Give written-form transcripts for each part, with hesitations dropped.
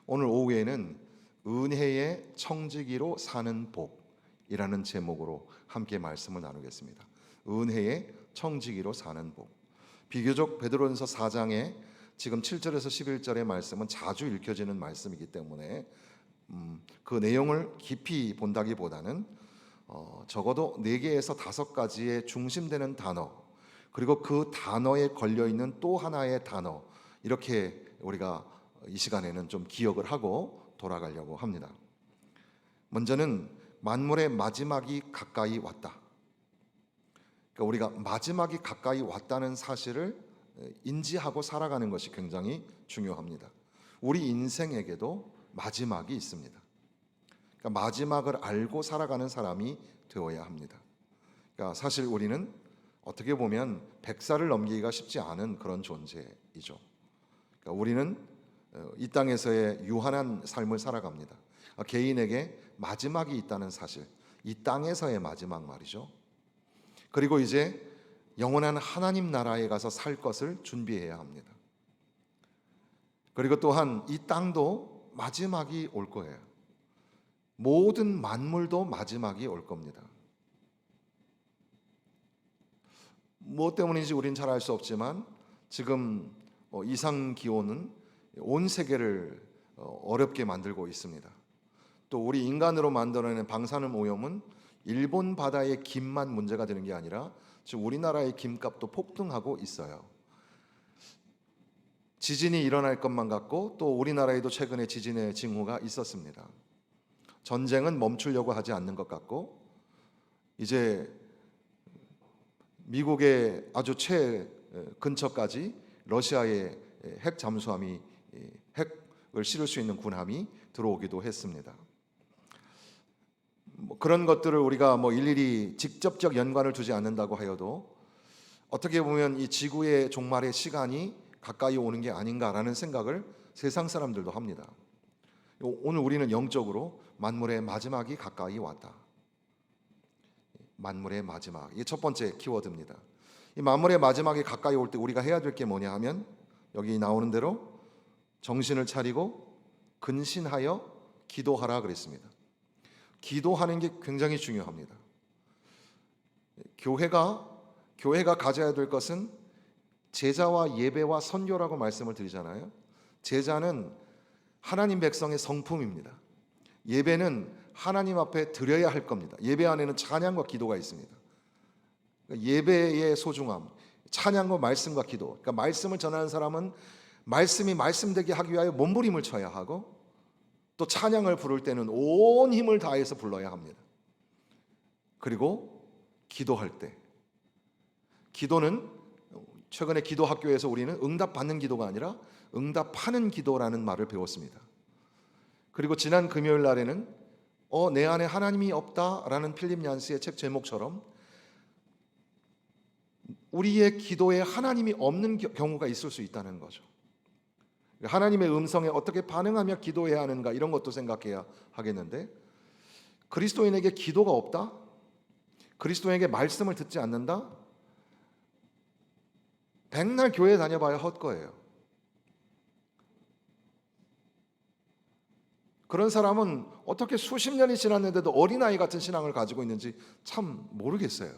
오늘 오후에는 은혜의 청지기로 사는 복이라는 제목으로 함께 말씀을 나누겠습니다. 은혜의 청지기로 사는 복. 비교적 베드로전서 4장에 지금 7절에서 11절의 말씀은 자주 읽혀지는 말씀이기 때문에 그 내용을 깊이 본다기보다는 적어도 4개에서 5가지의 중심되는 단어, 그리고 그 단어에 걸려있는 또 하나의 단어, 이렇게 우리가 이 시간에는 좀 기억을 하고 돌아가려고 합니다. 먼저는 만물의 마지막이 가까이 왔다. 그러니까 우리가 마지막이 가까이 왔다는 사실을 인지하고 살아가는 것이 굉장히 중요합니다. 우리 인생에게도 마지막이 있습니다. 그러니까 마지막을 알고 살아가는 사람이 되어야 합니다. 그러니까 사실 우리는 어떻게 보면 100살을 넘기기가 쉽지 않은 그런 존재이죠. 그러니까 우리는 이 땅에서의 유한한 삶을 살아갑니다. 개인에게 마지막이 있다는 사실, 이 땅에서의 마지막 말이죠. 그리고 이제 영원한 하나님 나라에 가서 살 것을 준비해야 합니다. 그리고 또한 이 땅도 마지막이 올 거예요. 모든 만물도 마지막이 올 겁니다. 무엇 때문인지 우리는 잘 알 수 없지만 지금 이상 기온은 온 세계를 어렵게 만들고 있습니다. 또 우리 인간으로 만들어낸 방사능 오염은 일본 바다의 김만 문제가 되는 게 아니라 지금 우리나라의 김값도 폭등하고 있어요. 지진이 일어날 것만 같고 또 우리나라에도 최근에 지진의 징후가 있었습니다. 전쟁은 멈추려고 하지 않는 것 같고 이제 미국의 아주 근처까지 러시아의 핵 잠수함이 핵을 실을 수 있는 군함이 들어오기도 했습니다. 그런 것들을 우리가 일일이 직접적 연관을 두지 않는다고 하여도 어떻게 보면 이 지구의 종말의 시간이 가까이 오는 게 아닌가라는 생각을 세상 사람들도 합니다. 오늘 우리는 영적으로 만물의 마지막이 가까이 왔다. 만물의 마지막, 이게 첫 번째 키워드입니다. 이 만물의 마지막이 가까이 올 때 우리가 해야 될 게 뭐냐 하면 여기 나오는 대로 정신을 차리고 근신하여 기도하라 그랬습니다. 기도하는 게 굉장히 중요합니다. 교회가 가져야 될 것은 제자와 예배와 선교라고 말씀을 드리잖아요. 제자는 하나님 백성의 성품입니다. 예배는 하나님 앞에 드려야 할 겁니다. 예배 안에는 찬양과 기도가 있습니다. 예배의 소중함, 찬양과 말씀과 기도. 그러니까 말씀을 전하는 사람은 말씀이 말씀되게 하기 위하여 몸부림을 쳐야 하고 또 찬양을 부를 때는 온 힘을 다해서 불러야 합니다. 그리고 기도할 때, 기도는 최근에 기도학교에서 우리는 응답받는 기도가 아니라 응답하는 기도라는 말을 배웠습니다. 그리고 지난 금요일 날에는 내 안에 하나님이 없다라는 필립 얀스의 책 제목처럼 우리의 기도에 하나님이 없는 경우가 있을 수 있다는 거죠. 하나님의 음성에 어떻게 반응하며 기도해야 하는가, 이런 것도 생각해야 하겠는데, 그리스도인에게 기도가 없다? 그리스도인에게 말씀을 듣지 않는다? 백날 교회 다녀봐야 헛거예요. 그런 사람은 어떻게 수십 년이 지났는데도 어린아이 같은 신앙을 가지고 있는지 참 모르겠어요.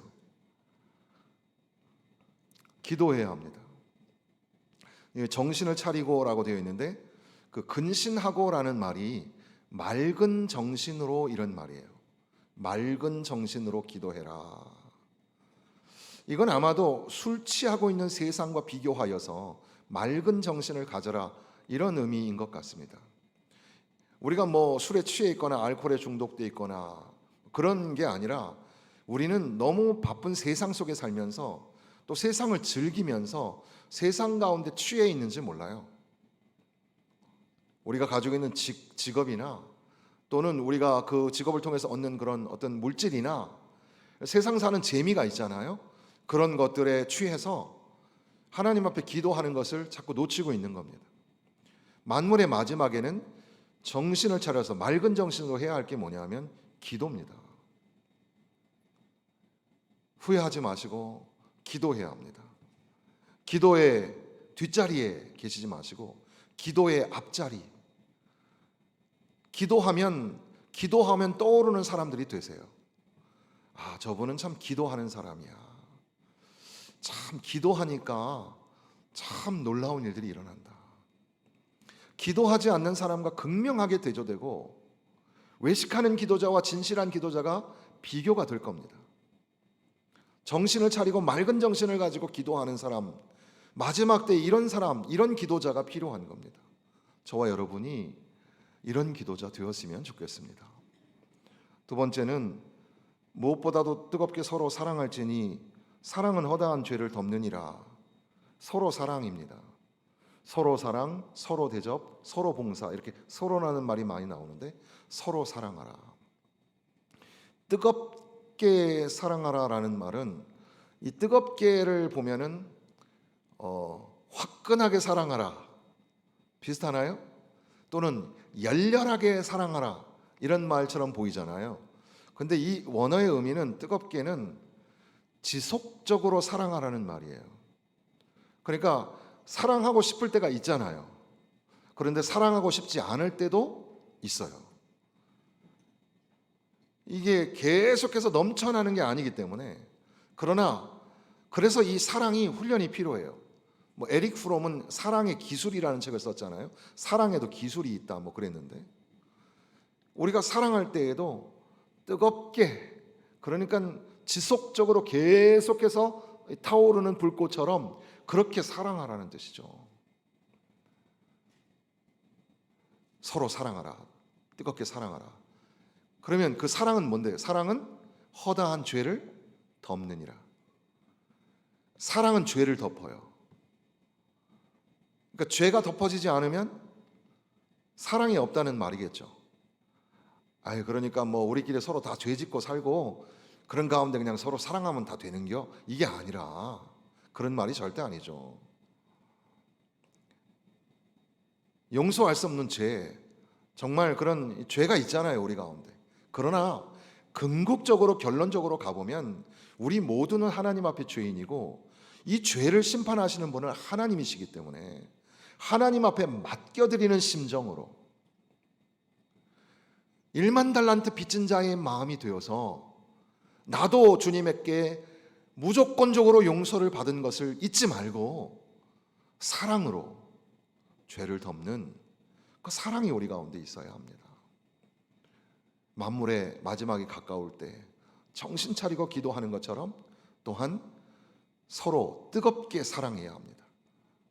기도해야 합니다. 정신을 차리고라고 되어 있는데 그 근신하고라는 말이 맑은 정신으로, 이런 말이에요. 맑은 정신으로 기도해라. 이건 아마도 술 취하고 있는 세상과 비교하여서 맑은 정신을 가져라, 이런 의미인 것 같습니다. 우리가 술에 취해 있거나 알코올에 중독돼 있거나 그런 게 아니라 우리는 너무 바쁜 세상 속에 살면서 또 세상을 즐기면서 세상 가운데 취해 있는지 몰라요. 우리가 가지고 있는 직업이나 또는 우리가 그 직업을 통해서 얻는 그런 어떤 물질이나 세상 사는 재미가 있잖아요. 그런 것들에 취해서 하나님 앞에 기도하는 것을 자꾸 놓치고 있는 겁니다. 만물의 마지막에는 정신을 차려서 맑은 정신으로 해야 할 게 뭐냐면 기도입니다. 후회하지 마시고 기도해야 합니다. 기도의 뒷자리에 계시지 마시고 기도의 앞자리, 기도하면 떠오르는 사람들이 되세요. 아, 저분은 참 기도하는 사람이야. 참 기도하니까 참 놀라운 일들이 일어난다. 기도하지 않는 사람과 극명하게 대조되고, 외식하는 기도자와 진실한 기도자가 비교가 될 겁니다. 정신을 차리고 맑은 정신을 가지고 기도하는 사람, 마지막 때 이런 사람, 이런 기도자가 필요한 겁니다. 저와 여러분이 이런 기도자 되었으면 좋겠습니다. 두 번째는 무엇보다도 뜨겁게 서로 사랑할지니 사랑은 허다한 죄를 덮느니라. 서로 사랑입니다. 서로 사랑, 서로 대접, 서로 봉사, 이렇게 서로라는 말이 많이 나오는데, 서로 사랑하라. 뜨겁게 사랑하라라는 말은, 이 뜨겁게를 보면은 화끈하게 사랑하라 비슷하나요? 또는 열렬하게 사랑하라 이런 말처럼 보이잖아요. 근데 이 원어의 의미는, 뜨겁게는 지속적으로 사랑하라는 말이에요. 그러니까 사랑하고 싶을 때가 있잖아요. 그런데 사랑하고 싶지 않을 때도 있어요. 이게 계속해서 넘쳐나는 게 아니기 때문에. 그래서 이 사랑이 훈련이 필요해요. 에릭 프롬은 사랑의 기술이라는 책을 썼잖아요. 사랑에도 기술이 있다 그랬는데, 우리가 사랑할 때에도 뜨겁게, 그러니까 지속적으로 계속해서 타오르는 불꽃처럼 그렇게 사랑하라는 뜻이죠. 서로 사랑하라. 뜨겁게 사랑하라. 그러면 그 사랑은 뭔데요? 사랑은 허다한 죄를 덮느니라. 사랑은 죄를 덮어요. 그러니까 죄가 덮어지지 않으면 사랑이 없다는 말이겠죠. 그러니까 우리끼리 서로 다 죄 짓고 살고 그런 가운데 그냥 서로 사랑하면 다 되는겨? 이게 아니라, 그런 말이 절대 아니죠. 용서할 수 없는 죄, 정말 그런 죄가 있잖아요, 우리 가운데. 그러나 궁극적으로, 결론적으로 가보면 우리 모두는 하나님 앞에 죄인이고, 이 죄를 심판하시는 분은 하나님이시기 때문에 하나님 앞에 맡겨드리는 심정으로 1만 달란트 빚진 자의 마음이 되어서, 나도 주님에게 무조건적으로 용서를 받은 것을 잊지 말고 사랑으로 죄를 덮는 그 사랑이 우리 가운데 있어야 합니다. 만물의 마지막이 가까울 때 정신 차리고 기도하는 것처럼 또한 서로 뜨겁게 사랑해야 합니다.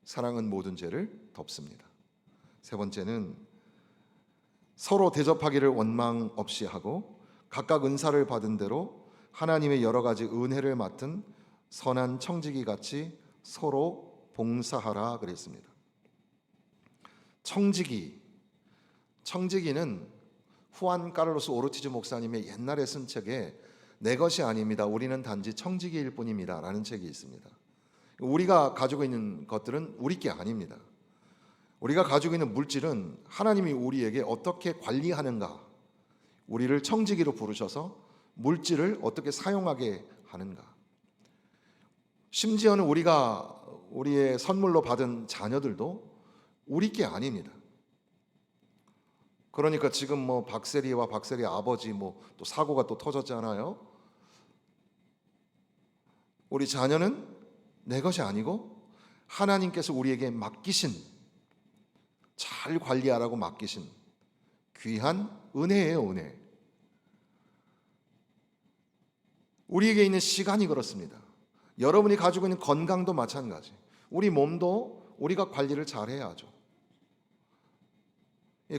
사랑은 모든 죄를 덮습니다. 세 번째는 서로 대접하기를 원망 없이 하고 각각 은사를 받은 대로 하나님의 여러 가지 은혜를 맡은 선한 청지기 같이 서로 봉사하라 그랬습니다. 청지기는 후안 카를로스 오르티즈 목사님의 옛날에 쓴 책에 내 것이 아닙니다, 우리는 단지 청지기일 뿐입니다 라는 책이 있습니다. 우리가 가지고 있는 것들은 우리 게 아닙니다. 우리가 가지고 있는 물질은 하나님이 우리에게 어떻게 관리하는가, 우리를 청지기로 부르셔서 물질을 어떻게 사용하게 하는가. 심지어는 우리의 선물로 받은 자녀들도 우리 게 아닙니다. 그러니까 지금 박세리와 박세리 아버지 또 사고가 또 터졌잖아요. 우리 자녀는 내 것이 아니고 하나님께서 우리에게 맡기신, 잘 관리하라고 맡기신 귀한 은혜예요, 은혜. 우리에게 있는 시간이 그렇습니다. 여러분이 가지고 있는 건강도 마찬가지. 우리 몸도 우리가 관리를 잘 해야죠.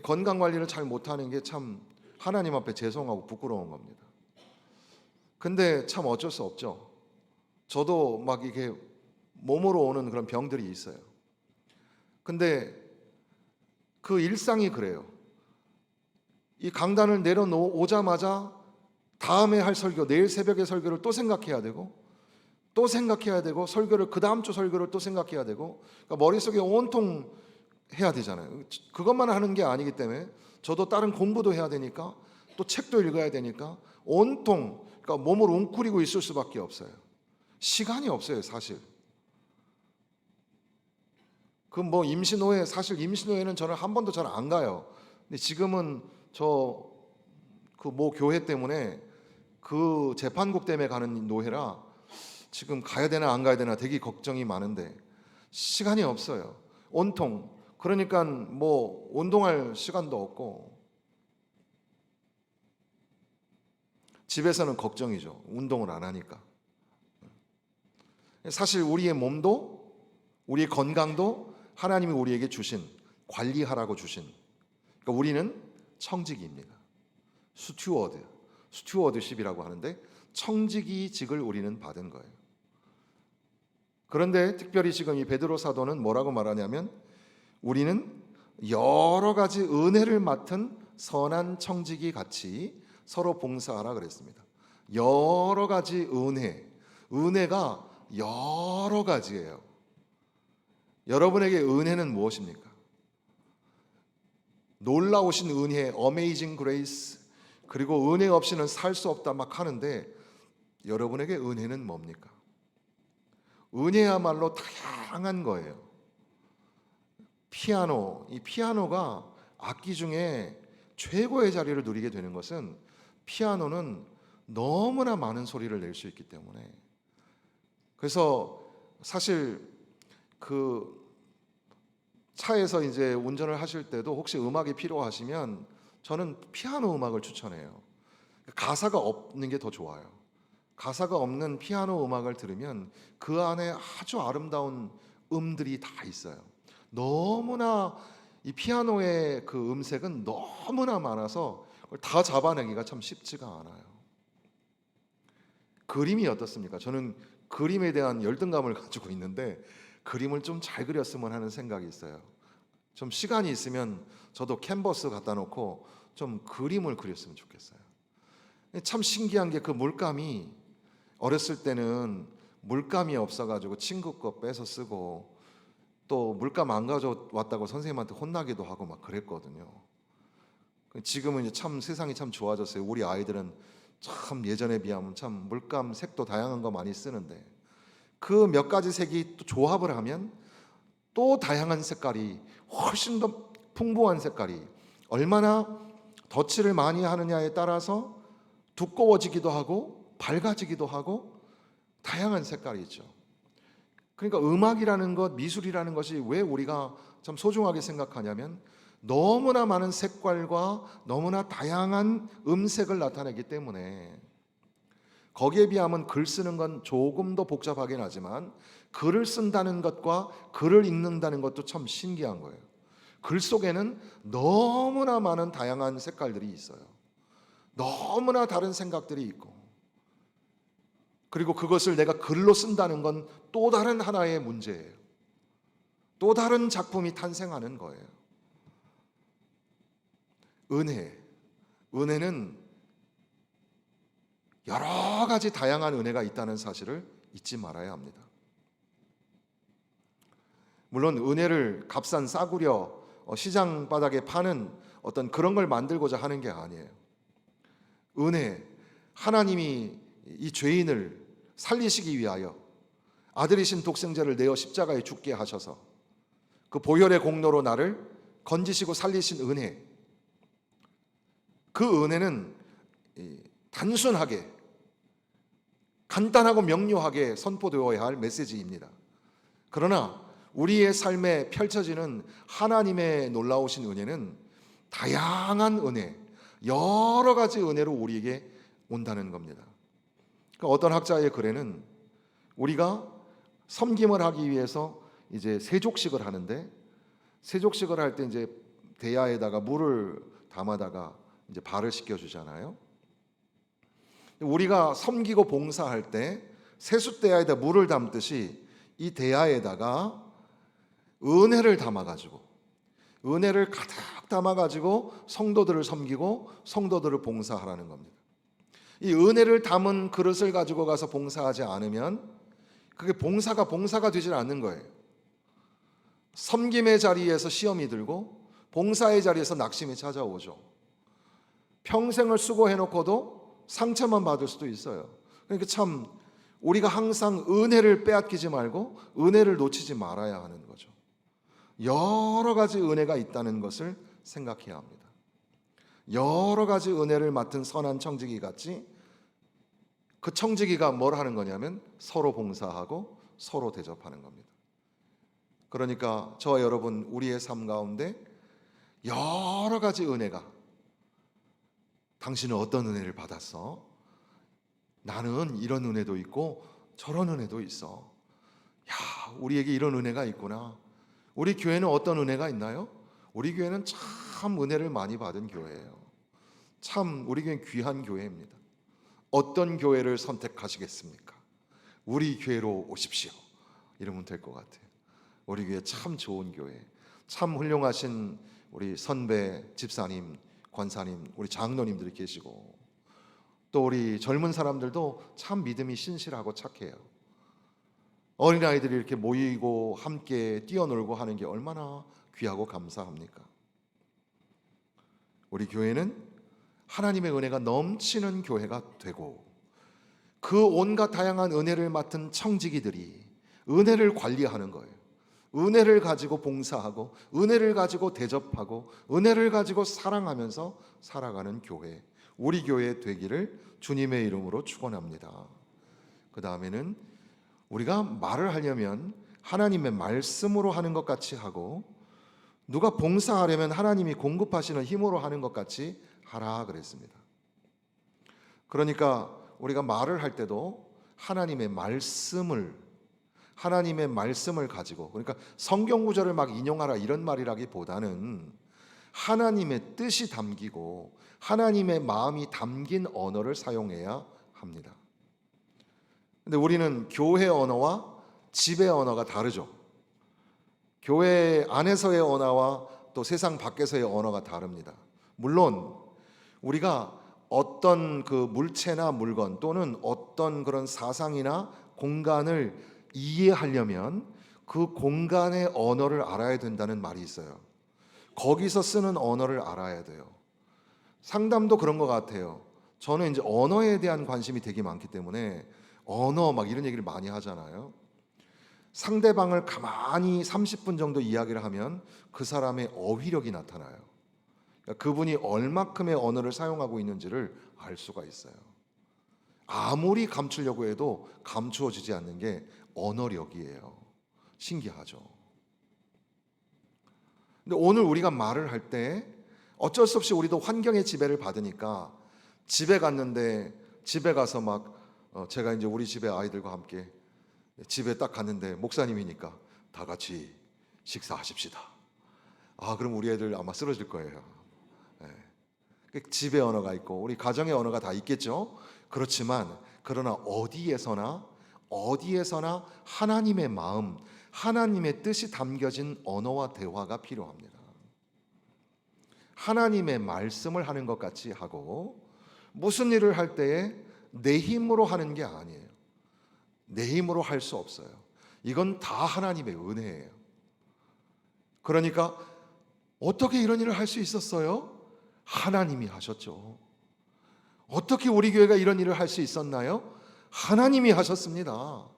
건강 관리를 잘 못하는 게 참 하나님 앞에 죄송하고 부끄러운 겁니다. 근데 참 어쩔 수 없죠. 저도 이게 몸으로 오는 그런 병들이 있어요. 근데 그 일상이 그래요. 이 강단을 내려오자마자 다음에 할 설교, 내일 새벽에 설교를 또 생각해야 되고, 설교를 그 다음 주 설교를 또 생각해야 되고, 그러니까 머릿속에 온통 해야 되잖아요. 그것만 하는 게 아니기 때문에 저도 다른 공부도 해야 되니까, 또 책도 읽어야 되니까 온통, 그러니까 몸을 웅크리고 있을 수밖에 없어요. 시간이 없어요, 사실. 사실 임시노예는 저는 한 번도 잘 안 가요. 근데 지금은 저 그 모 교회 때문에 그 재판국 때문에 가는 노회라 지금 가야 되나 안 가야 되나 되게 걱정이 많은데 시간이 없어요. 온통. 그러니까 뭐 운동할 시간도 없고 집에서는 걱정이죠. 운동을 안 하니까. 사실 우리의 몸도 우리의 건강도 하나님이 우리에게 주신, 관리하라고 주신, 그러니까 우리는 청지기입니다. 스튜어드십이라고 하는데 청지기직을 우리는 받은 거예요. 그런데 특별히 지금 이 베드로 사도는 뭐라고 말하냐면 우리는 여러 가지 은혜를 맡은 선한 청지기 같이 서로 봉사하라 그랬습니다. 여러 가지 은혜가 여러 가지예요. 여러분에게 은혜는 무엇입니까? 놀라우신 은혜, 어메이징 그레이스, 그리고 은혜 없이는 살 수 없다 막 하는데 여러분에게 은혜는 뭡니까? 은혜야말로 다양한 거예요. 이 피아노가 악기 중에 최고의 자리를 누리게 되는 것은 피아노는 너무나 많은 소리를 낼 수 있기 때문에. 그래서 사실 그 차에서 이제 운전을 하실 때도 혹시 음악이 필요하시면 저는 피아노 음악을 추천해요. 가사가 없는 게 더 좋아요. 가사가 없는 피아노 음악을 들으면 그 안에 아주 아름다운 음들이 다 있어요. 너무나 이 피아노의 그 음색은 너무나 많아서 그걸 다 잡아내기가 참 쉽지가 않아요. 그림이 어떻습니까? 저는 그림에 대한 열등감을 가지고 있는데 그림을 좀 잘 그렸으면 하는 생각이 있어요. 좀 시간이 있으면 저도 캔버스 갖다 놓고 좀 그림을 그렸으면 좋겠어요. 참 신기한 게 그 물감이 어렸을 때는 물감이 없어가지고 친구 거 빼서 쓰고 또 물감 안 가져왔다고 선생님한테 혼나기도 하고 막 그랬거든요. 지금은 이제 참 세상이 참 좋아졌어요. 우리 아이들은 참 예전에 비하면 참 물감 색도 다양한 거 많이 쓰는데 그 몇 가지 색이 또 조합을 하면 또 다양한 색깔이 훨씬 더 풍부한 색깔이 얼마나 덧칠을 많이 하느냐에 따라서 두꺼워지기도 하고 밝아지기도 하고 다양한 색깔이 있죠. 그러니까 음악이라는 것, 미술이라는 것이 왜 우리가 참 소중하게 생각하냐면 너무나 많은 색깔과 너무나 다양한 음색을 나타내기 때문에 거기에 비하면 글 쓰는 건 조금 더 복잡하긴 하지만 글을 쓴다는 것과 글을 읽는다는 것도 참 신기한 거예요. 글 속에는 너무나 많은 다양한 색깔들이 있어요. 너무나 다른 생각들이 있고 그리고 그것을 내가 글로 쓴다는 건 또 다른 하나의 문제예요. 또 다른 작품이 탄생하는 거예요. 은혜는 여러 가지 다양한 은혜가 있다는 사실을 잊지 말아야 합니다. 물론 은혜를 값싼 싸구려 시장 바닥에 파는 어떤 그런 걸 만들고자 하는 게 아니에요. 하나님이 이 죄인을 살리시기 위하여 아들이신 독생자를 내어 십자가에 죽게 하셔서 그 보혈의 공로로 나를 건지시고 살리신 은혜, 그 은혜는 단순하게 간단하고 명료하게 선포되어야 할 메시지입니다. 그러나 우리의 삶에 펼쳐지는 하나님의 놀라우신 은혜는 다양한 은혜, 여러 가지 은혜로 우리에게 온다는 겁니다. 그러니까 어떤 학자의 글에는 우리가 섬김을 하기 위해서 이제 세족식을 하는데 세족식을 할 때 이제 대야에다가 물을 담아다가 이제 발을 씻겨 주잖아요. 우리가 섬기고 봉사할 때 세숫대야에다 물을 담듯이 이 대야에다가 은혜를 담아가지고 은혜를 가득 담아가지고 성도들을 섬기고 성도들을 봉사하라는 겁니다. 이 은혜를 담은 그릇을 가지고 가서 봉사하지 않으면 그게 봉사가 되질 않는 거예요. 섬김의 자리에서 시험이 들고 봉사의 자리에서 낙심이 찾아오죠. 평생을 수고해놓고도 상처만 받을 수도 있어요. 그러니까 참 우리가 항상 은혜를 빼앗기지 말고 은혜를 놓치지 말아야 하는 거죠. 여러 가지 은혜가 있다는 것을 생각해야 합니다. 여러 가지 은혜를 맡은 선한 청지기 같이 그 청지기가 뭘 하는 거냐면 서로 봉사하고 서로 대접하는 겁니다. 그러니까 저와 여러분 우리의 삶 가운데 여러 가지 은혜가, 당신은 어떤 은혜를 받았어? 나는 이런 은혜도 있고 저런 은혜도 있어. 야, 우리에게 이런 은혜가 있구나. 우리 교회는 어떤 은혜가 있나요? 우리 교회는 참 은혜를 많이 받은 교회예요. 참 우리 교회는 귀한 교회입니다. 어떤 교회를 선택하시겠습니까? 우리 교회로 오십시오. 이러면 될 것 같아요. 우리 교회 참 좋은 교회, 참 훌륭하신 우리 선배 집사님, 권사님, 우리 장로님들이 계시고, 또 우리 젊은 사람들도 참 믿음이 신실하고 착해요. 어린아이들이 이렇게 모이고 함께 뛰어놀고 하는 게 얼마나 귀하고 감사합니까? 우리 교회는 하나님의 은혜가 넘치는 교회가 되고, 그 온갖 다양한 은혜를 맡은 청지기들이 은혜를 관리하는 거예요. 은혜를 가지고 봉사하고, 은혜를 가지고 대접하고, 은혜를 가지고 사랑하면서 살아가는 교회, 우리 교회 되기를 주님의 이름으로 축원합니다. 그 다음에는 우리가 말을 하려면 하나님의 말씀으로 하는 것 같이 하고, 누가 봉사하려면 하나님이 공급하시는 힘으로 하는 것 같이 하라 그랬습니다. 그러니까 우리가 말을 할 때도 하나님의 말씀을 가지고, 그러니까 성경 구절을 막 인용하라 이런 말이라기보다는 하나님의 뜻이 담기고 하나님의 마음이 담긴 언어를 사용해야 합니다. 근데 우리는 교회 언어와 집의 언어가 다르죠. 교회 안에서의 언어와 또 세상 밖에서의 언어가 다릅니다. 물론 우리가 어떤 그 물체나 물건 또는 어떤 그런 사상이나 공간을 이해하려면 그 공간의 언어를 알아야 된다는 말이 있어요. 거기서 쓰는 언어를 알아야 돼요. 상담도 그런 것 같아요. 저는 이제 언어에 대한 관심이 되게 많기 때문에 언어 막 이런 얘기를 많이 하잖아요. 상대방을 가만히 30분 정도 이야기를 하면 그 사람의 어휘력이 나타나요. 그러니까 그분이 얼마큼의 언어를 사용하고 있는지를 알 수가 있어요. 아무리 감추려고 해도 감추어지지 않는 게 언어력이에요. 신기하죠. 근데 오늘 우리가 말을 할 때 어쩔 수 없이 우리도 환경의 지배를 받으니까 집에 갔는데, 집에 가서 막 제가 이제 우리 집에 아이들과 함께 집에 딱 갔는데 목사님이니까 다 같이 식사하십시다. 아, 그럼 우리 애들 아마 쓰러질 거예요. 네. 집의 언어가 있고 우리 가정의 언어가 다 있겠죠. 그렇지만 그러나 어디에서나 하나님의 마음, 하나님의 뜻이 담겨진 언어와 대화가 필요합니다. 하나님의 말씀을 하는 것 같이 하고, 무슨 일을 할 때에 내 힘으로 하는 게 아니에요. 내 힘으로 할 수 없어요. 이건 다 하나님의 은혜예요. 그러니까 어떻게 이런 일을 할 수 있었어요? 하나님이 하셨죠. 어떻게 우리 교회가 이런 일을 할 수 있었나요? 하나님이 하셨습니다.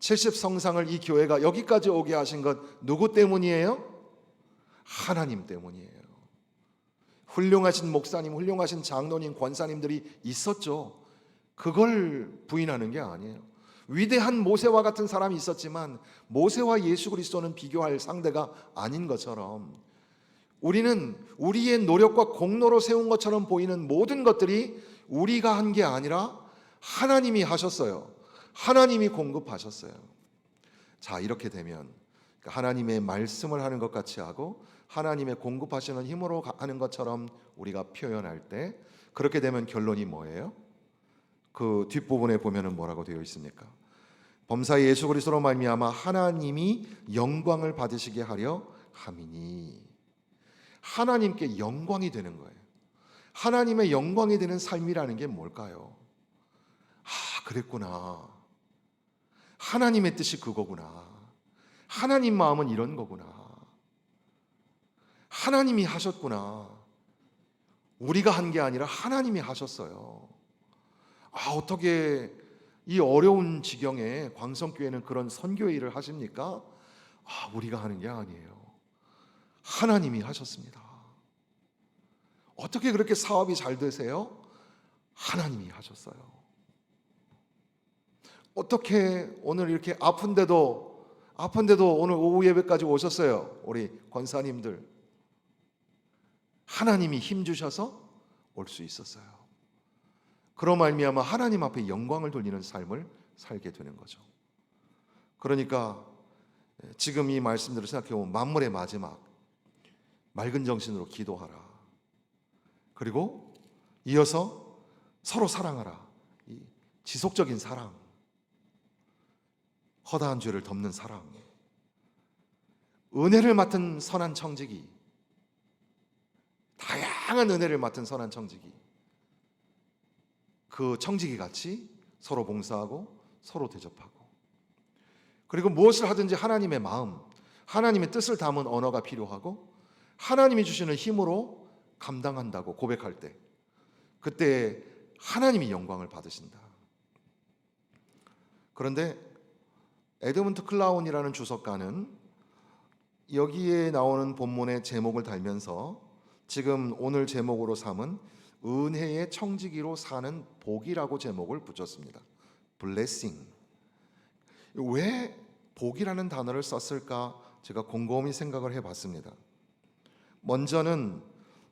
70성상을 이 교회가 여기까지 오게 하신 것 누구 때문이에요? 하나님 때문이에요. 훌륭하신 목사님, 훌륭하신 장로님, 권사님들이 있었죠. 그걸 부인하는 게 아니에요. 위대한 모세와 같은 사람이 있었지만 모세와 예수 그리스도는 비교할 상대가 아닌 것처럼, 우리는 우리의 노력과 공로로 세운 것처럼 보이는 모든 것들이 우리가 한 게 아니라 하나님이 하셨어요. 하나님이 공급하셨어요. 자, 이렇게 되면 하나님의 말씀을 하는 것 같이 하고 하나님의 공급하시는 힘으로 하는 것처럼 우리가 표현할 때, 그렇게 되면 결론이 뭐예요? 그 뒷부분에 보면은 뭐라고 되어 있습니까? 범사 예수 그리스도로 말미암아 하나님이 영광을 받으시게 하려 함이니. 하나님께 영광이 되는 거예요. 하나님의 영광이 되는 삶이라는 게 뭘까요? 아, 그랬구나. 하나님의 뜻이 그거구나. 하나님 마음은 이런 거구나. 하나님이 하셨구나. 우리가 한 게 아니라 하나님이 하셨어요. 아, 어떻게 이 어려운 지경에 광성교회는 그런 선교 일을 하십니까? 아, 우리가 하는 게 아니에요. 하나님이 하셨습니다. 어떻게 그렇게 사업이 잘 되세요? 하나님이 하셨어요. 어떻게 오늘 이렇게 아픈데도 오늘 오후 예배까지 오셨어요? 우리 권사님들. 하나님이 힘 주셔서 올 수 있었어요. 그로 말미암아 하나님 앞에 영광을 돌리는 삶을 살게 되는 거죠. 그러니까 지금 이 말씀들을 생각해 보면 만물의 마지막, 맑은 정신으로 기도하라. 그리고 이어서 서로 사랑하라. 이 지속적인 사랑, 허다한 죄를 덮는 사랑, 은혜를 맡은 선한 청지기, 다양한 은혜를 맡은 선한 청지기, 그 청지기 같이 서로 봉사하고 서로 대접하고, 그리고 무엇을 하든지 하나님의 마음, 하나님의 뜻을 담은 언어가 필요하고 하나님이 주시는 힘으로 감당한다고 고백할 때, 그때 하나님이 영광을 받으신다. 그런데 에드문드 클라운이라는 주석가는 여기에 나오는 본문의 제목을 달면서 지금 오늘 제목으로 삼은 은혜의 청지기로 사는 복이라고 제목을 붙였습니다. blessing. 왜 복이라는 단어를 썼을까 제가 곰곰이 생각을 해봤습니다. 먼저는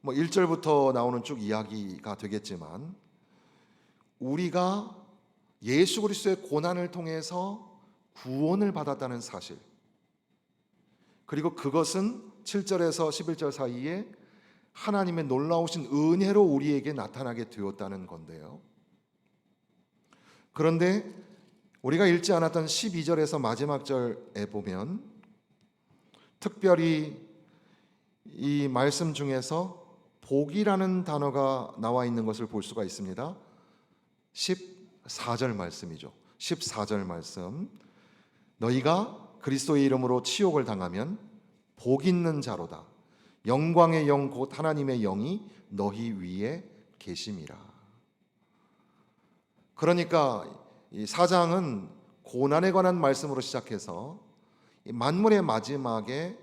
1절부터 나오는 쭉 이야기가 되겠지만, 우리가 예수 그리스도의 고난을 통해서 구원을 받았다는 사실, 그리고 그것은 7절에서 11절 사이에 하나님의 놀라우신 은혜로 우리에게 나타나게 되었다는 건데요. 그런데 우리가 읽지 않았던 12절에서 마지막 절에 보면 특별히 이 말씀 중에서 복이라는 단어가 나와 있는 것을 볼 수가 있습니다. 14절 말씀이죠. 14절 말씀. 너희가 그리스도의 이름으로 치욕을 당하면 복 있는 자로다. 영광의 영 곧 하나님의 영이 너희 위에 계심이라. 그러니까 이 4장은 고난에 관한 말씀으로 시작해서 만물의 마지막에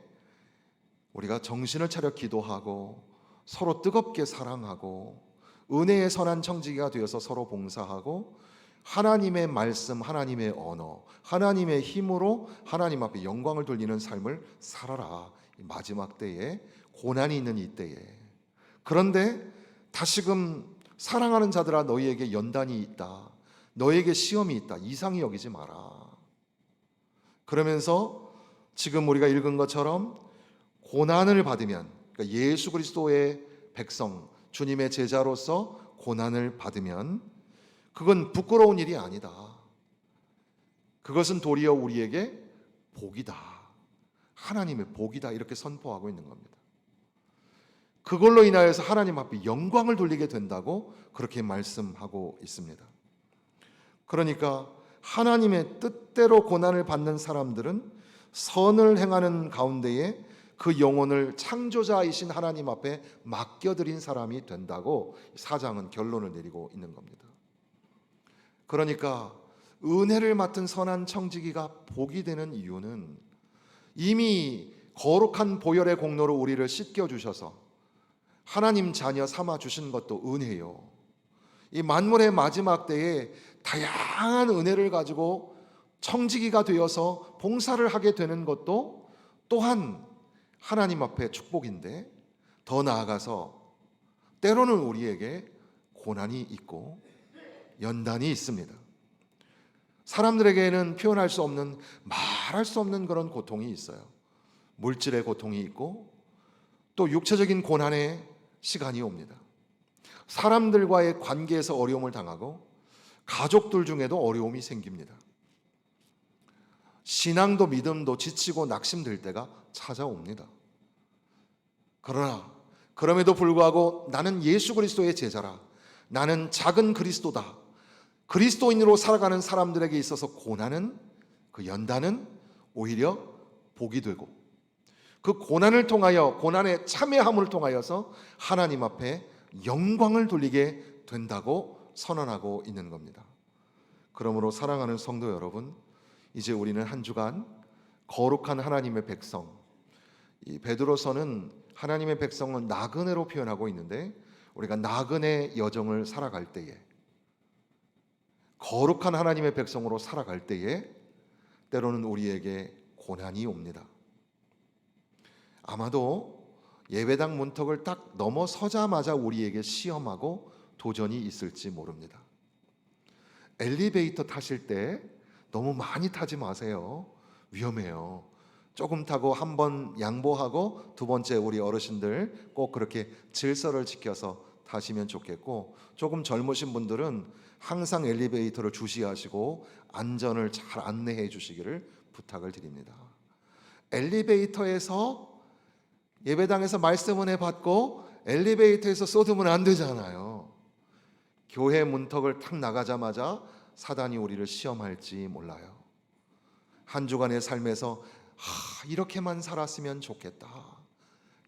우리가 정신을 차려 기도하고 서로 뜨겁게 사랑하고 은혜의 선한 청지기가 되어서 서로 봉사하고 하나님의 말씀, 하나님의 언어, 하나님의 힘으로 하나님 앞에 영광을 돌리는 삶을 살아라. 마지막 때에, 고난이 있는 이때에. 그런데 다시금 사랑하는 자들아 너희에게 연단이 있다, 너희에게 시험이 있다, 이상히 여기지 마라. 그러면서 지금 우리가 읽은 것처럼 고난을 받으면, 그러니까 예수 그리스도의 백성, 주님의 제자로서 고난을 받으면 그건 부끄러운 일이 아니다. 그것은 도리어 우리에게 복이다. 하나님의 복이다. 이렇게 선포하고 있는 겁니다. 그걸로 인하여서 하나님 앞에 영광을 돌리게 된다고 그렇게 말씀하고 있습니다. 그러니까 하나님의 뜻대로 고난을 받는 사람들은 선을 행하는 가운데에 그 영혼을 창조자이신 하나님 앞에 맡겨드린 사람이 된다고 4장은 결론을 내리고 있는 겁니다. 그러니까 은혜를 맡은 선한 청지기가 복이 되는 이유는 이미 거룩한 보혈의 공로로 우리를 씻겨주셔서 하나님 자녀 삼아 주신 것도 은혜요. 이 만물의 마지막 때에 다양한 은혜를 가지고 청지기가 되어서 봉사를 하게 되는 것도 또한 하나님 앞에 축복인데, 더 나아가서 때로는 우리에게 고난이 있고 연단이 있습니다. 사람들에게는 표현할 수 없는, 말할 수 없는 그런 고통이 있어요. 물질의 고통이 있고 또 육체적인 고난의 시간이 옵니다. 사람들과의 관계에서 어려움을 당하고 가족들 중에도 어려움이 생깁니다. 신앙도 믿음도 지치고 낙심될 때가 찾아옵니다. 그러나 그럼에도 불구하고 나는 예수 그리스도의 제자라, 나는 작은 그리스도다, 그리스도인으로 살아가는 사람들에게 있어서 고난은, 그 연단은 오히려 복이 되고 그 고난을 통하여, 고난의 참여함을 통하여서 하나님 앞에 영광을 돌리게 된다고 선언하고 있는 겁니다. 그러므로 사랑하는 성도 여러분, 이제 우리는 한 주간 거룩한 하나님의 백성, 이 베드로서는 하나님의 백성은 나그네로 표현하고 있는데 우리가 나그네 여정을 살아갈 때에, 거룩한 하나님의 백성으로 살아갈 때에 때로는 우리에게 고난이 옵니다. 아마도 예배당 문턱을 딱 넘어서자마자 우리에게 시험하고 도전이 있을지 모릅니다. 엘리베이터 타실 때 너무 많이 타지 마세요. 위험해요. 조금 타고 한 번 양보하고 두 번째 우리 어르신들 꼭 그렇게 질서를 지켜서 타시면 좋겠고, 조금 젊으신 분들은 항상 엘리베이터를 주시하시고 안전을 잘 안내해 주시기를 부탁을 드립니다. 엘리베이터에서 예배당에서 말씀을 해받고 엘리베이터에서 쏟으면 안 되잖아요. 교회 문턱을 탁 나가자마자 사단이 우리를 시험할지 몰라요. 한 주간의 삶에서 이렇게만 살았으면 좋겠다.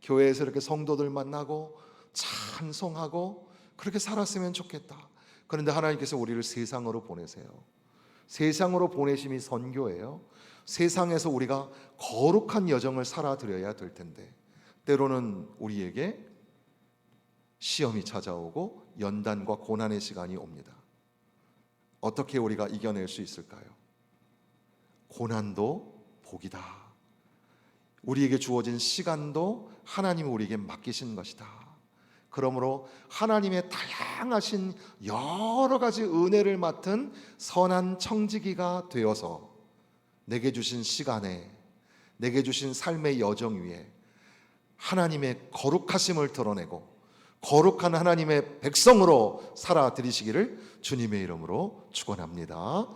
교회에서 이렇게 성도들 만나고 찬송하고 그렇게 살았으면 좋겠다. 그런데 하나님께서 우리를 세상으로 보내세요. 세상으로 보내심이 선교예요. 세상에서 우리가 거룩한 여정을 살아드려야 될 텐데 때로는 우리에게 시험이 찾아오고 연단과 고난의 시간이 옵니다. 어떻게 우리가 이겨낼 수 있을까요? 고난도 복이다. 우리에게 주어진 시간도 하나님이 우리에게 맡기신 것이다. 그러므로 하나님의 다양하신 여러 가지 은혜를 맡은 선한 청지기가 되어서 내게 주신 시간에, 내게 주신 삶의 여정 위에 하나님의 거룩하심을 드러내고 거룩한 하나님의 백성으로 살아드리시기를 주님의 이름으로 축원합니다.